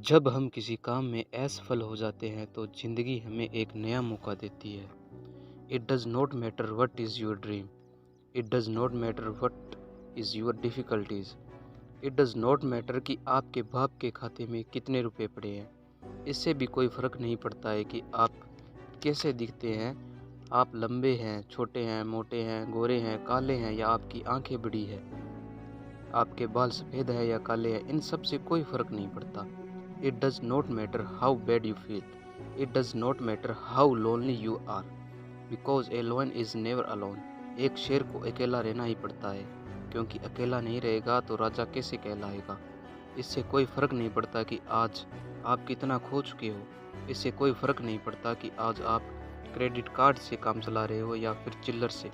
जब हम किसी काम में असफल हो जाते हैं तो ज़िंदगी हमें एक नया मौका देती है। It does not matter what is your dream, it does not matter what is your difficulties, it does not matter कि आपके बाप के खाते में कितने रुपए पड़े हैं। इससे भी कोई फ़र्क नहीं पड़ता है कि आप कैसे दिखते हैं, आप लंबे हैं, छोटे हैं, मोटे हैं, गोरे हैं, काले हैं या आपकी आंखें बड़ी हैं, आपके बाल सफ़ेद है या काले हैं, इन सब से कोई फ़र्क नहीं पड़ता। It does not matter how bad you feel. It does not matter how lonely you are. Because a lion is never alone. एक शेर को अकेला रहना ही पड़ता है, क्योंकि अकेला नहीं रहेगा तो राजा कैसे कहलाएगा। इससे कोई फ़र्क नहीं पड़ता कि आज आप कितना खो चुके हो। इससे कोई फ़र्क नहीं पड़ता कि आज आप क्रेडिट कार्ड से काम चला रहे हो या फिर चिल्लर से।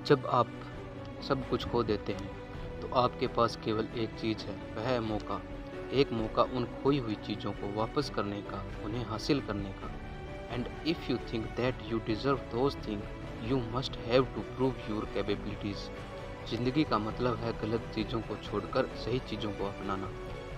जब आप सब कुछ खो देते हैं तो आपके पास केवल एक चीज़ है, वह है मौका। एक मौका उन खोई हुई चीज़ों को वापस करने का, उन्हें हासिल करने का। And if you think that you deserve those thing, you must have to prove your capabilities. ज़िंदगी का मतलब है गलत चीज़ों को छोड़कर सही चीज़ों को अपनाना।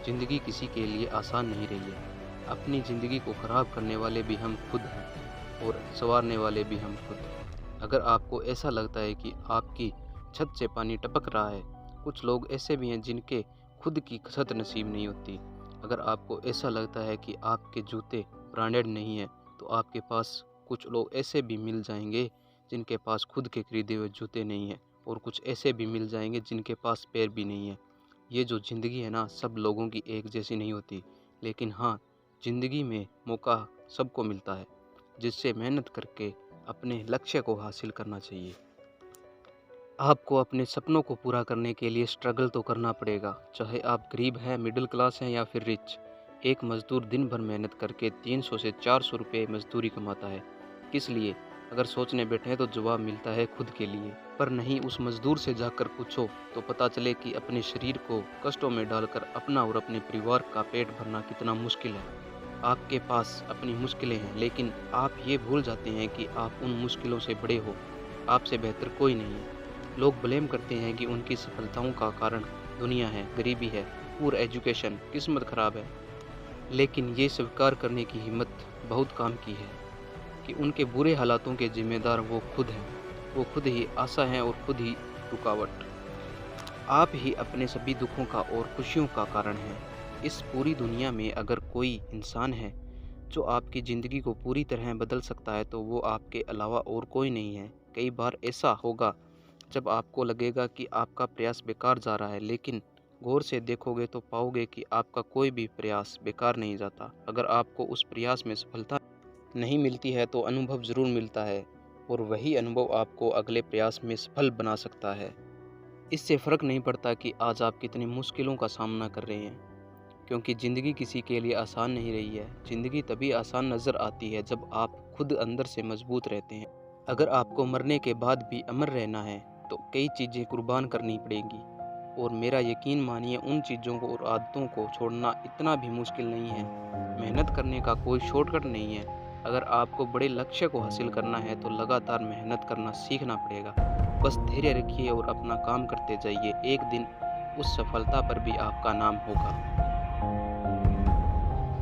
ज़िंदगी किसी के लिए आसान नहीं रही है। अपनी ज़िंदगी को ख़राब करने वाले भी हम खुद हैं और संवारने वाले भी हम खुद। अगर आपको ऐसा लगता है कि आपकी छत से पानी टपक रहा है, कुछ लोग ऐसे भी हैं जिनके खुद की छत नसीब नहीं होती। अगर आपको ऐसा लगता है कि आपके जूते ब्रांडेड नहीं हैं, तो आपके पास कुछ लोग ऐसे भी मिल जाएंगे जिनके पास खुद के खरीदे हुए जूते नहीं हैं, और कुछ ऐसे भी मिल जाएंगे जिनके पास पैर भी नहीं है। ये जो ज़िंदगी है ना, सब लोगों की एक जैसी नहीं होती, लेकिन हाँ, ज़िंदगी में मौका सबको मिलता है, जिससे मेहनत करके अपने लक्ष्य को हासिल करना चाहिए। आपको अपने सपनों को पूरा करने के लिए स्ट्रगल तो करना पड़ेगा, चाहे आप गरीब हैं, मिडिल क्लास हैं या फिर रिच। एक मज़दूर दिन भर मेहनत करके 300 से 400 रुपये मजदूरी कमाता है। किस लिए? अगर सोचने बैठे तो जवाब मिलता है खुद के लिए। पर नहीं, उस मज़दूर से जाकर पूछो तो पता चले कि अपने शरीर को कष्टों में डालकर अपना और अपने परिवार का पेट भरना कितना मुश्किल है। आपके पास अपनी मुश्किलें हैं, लेकिन आप ये भूल जाते हैं कि आप उन मुश्किलों से बड़े हो। आपसे बेहतर कोई नहीं है। लोग ब्लेम करते हैं कि उनकी सफलताओं का कारण दुनिया है, गरीबी है, पुअर एजुकेशन, किस्मत खराब है। लेकिन ये स्वीकार करने की हिम्मत बहुत काम की है कि उनके बुरे हालातों के जिम्मेदार वो खुद हैं। वो खुद ही आशा हैं और खुद ही रुकावट। आप ही अपने सभी दुखों का और खुशियों का कारण हैं। इस पूरी दुनिया में अगर कोई इंसान है जो आपकी ज़िंदगी को पूरी तरह बदल सकता है, तो वो आपके अलावा और कोई नहीं है। कई बार ऐसा होगा जब आपको लगेगा कि आपका प्रयास बेकार जा रहा है, लेकिन गौर से देखोगे तो पाओगे कि आपका कोई भी प्रयास बेकार नहीं जाता। अगर आपको उस प्रयास में सफलता नहीं मिलती है तो अनुभव ज़रूर मिलता है, और वही अनुभव आपको अगले प्रयास में सफल बना सकता है। इससे फ़र्क नहीं पड़ता कि आज आप कितनी मुश्किलों का सामना कर रहे हैं, क्योंकि ज़िंदगी किसी के लिए आसान नहीं रही है। ज़िंदगी तभी आसान नज़र आती है जब आप खुद अंदर से मजबूत रहते हैं। अगर आपको मरने के बाद भी अमर रहना है तो कई चीज़ें कुर्बान करनी पड़ेंगी, और मेरा यकीन मानिए, उन चीज़ों को और आदतों को छोड़ना इतना भी मुश्किल नहीं है। मेहनत करने का कोई शॉर्टकट नहीं है। अगर आपको बड़े लक्ष्य को हासिल करना है तो लगातार मेहनत करना सीखना पड़ेगा। बस धैर्य रखिए और अपना काम करते जाइए। एक दिन उस सफलता पर भी आपका नाम होगा।